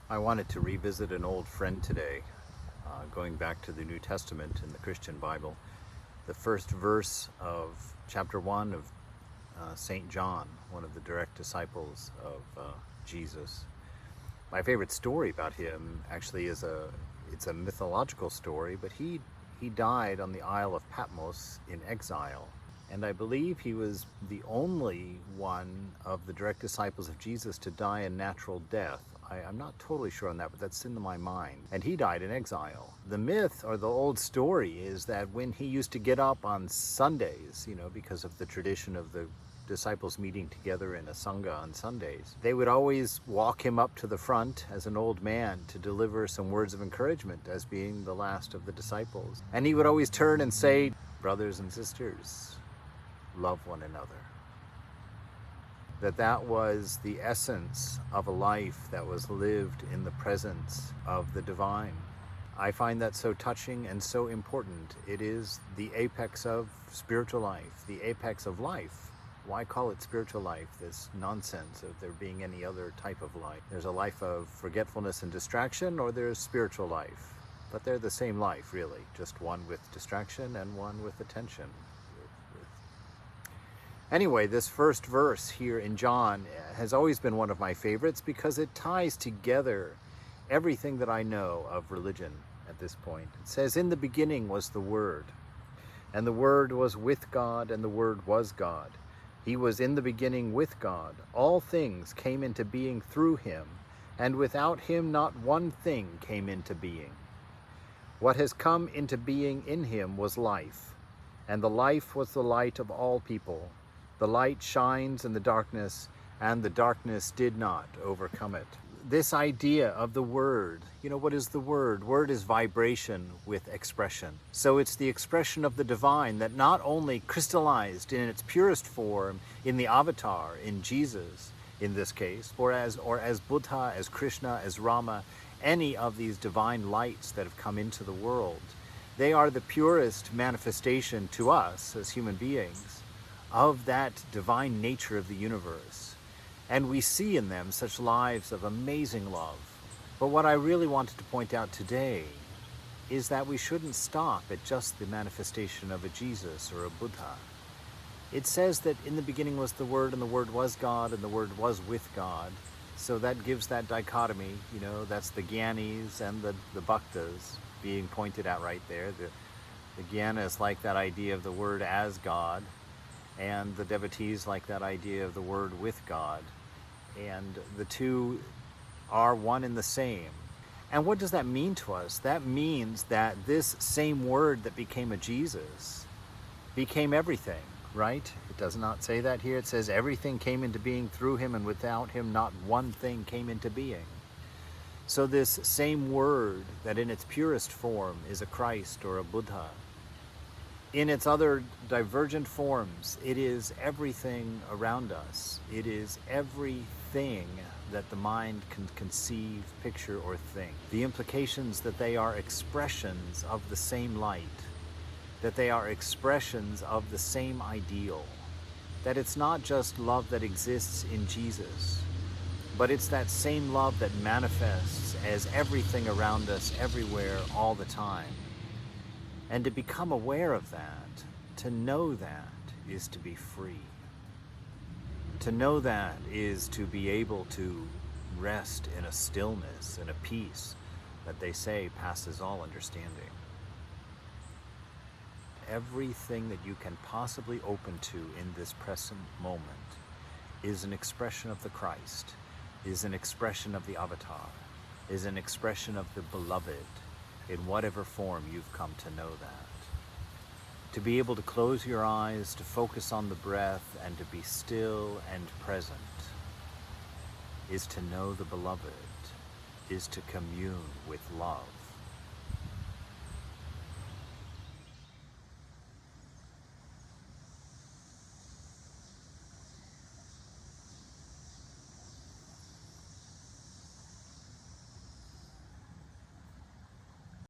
I wanted to revisit an old friend today, going back to the New Testament in the Christian Bible. The first verse of chapter 1 of St. John, one of the direct disciples of Jesus. My favorite story about him actually it's a mythological story, but he died on the Isle of Patmos in exile. And I believe he was the only one of the direct disciples of Jesus to die a natural death. I'm not totally sure on that, but that's in my mind. And he died in exile. The myth or the old story is that when he used to get up on Sundays, because of the tradition of the disciples meeting together in a sangha on Sundays, they would always walk him up to the front as an old man to deliver some words of encouragement as being the last of the disciples. And he would always turn and say, "Brothers and sisters, love one another." That was the essence of a life that was lived in the presence of the divine. I find that so touching and so important. It is the apex of spiritual life, the apex of life. Why call it spiritual life? This nonsense of there being any other type of life. There's a life of forgetfulness and distraction, or there's spiritual life. But they're the same life, really, just one with distraction and one with attention. Anyway, this first verse here in John has always been one of my favorites because it ties together everything that I know of religion at this point. It says, "In the beginning was the Word, and the Word was with God, and the Word was God. He was in the beginning with God. All things came into being through him, and without him not one thing came into being. What has come into being in him was life, and the life was the light of all people. The light shines in the darkness, and the darkness did not overcome it." This idea of the Word, what is the Word? Word is vibration with expression. So it's the expression of the divine that not only crystallized in its purest form in the avatar, in Jesus in this case, or as Buddha, as Krishna, as Rama, any of these divine lights that have come into the world. They are the purest manifestation to us as human beings of that divine nature of the universe. And we see in them such lives of amazing love. But what I really wanted to point out today is that we shouldn't stop at just the manifestation of a Jesus or a Buddha. It says that in the beginning was the Word, and the Word was God, and the Word was with God. So that gives that dichotomy, that's the Gyanis and the Bhaktas being pointed out right there. The Gyanas like that idea of the Word as God, and the devotees like that idea of the Word with God. And the two are one and the same. And what does that mean to us? That means that this same Word that became a Jesus became everything, right? It does not say that here. It says everything came into being through him, and without him not one thing came into being. So this same Word that in its purest form is a Christ or a Buddha, in its other divergent forms, it is everything around us. It is everything that the mind can conceive, picture, or think. The implications that they are expressions of the same light, that they are expressions of the same ideal, that it's not just love that exists in Jesus, but it's that same love that manifests as everything around us, everywhere, all the time. And to become aware of that, to know that, is to be free. To know that is to be able to rest in a stillness and a peace that they say passes all understanding. Everything that you can possibly open to in this present moment is an expression of the Christ, is an expression of the Avatar, is an expression of the Beloved, in whatever form you've come to know that. To be able to close your eyes, to focus on the breath, and to be still and present is to know the Beloved, is to commune with love.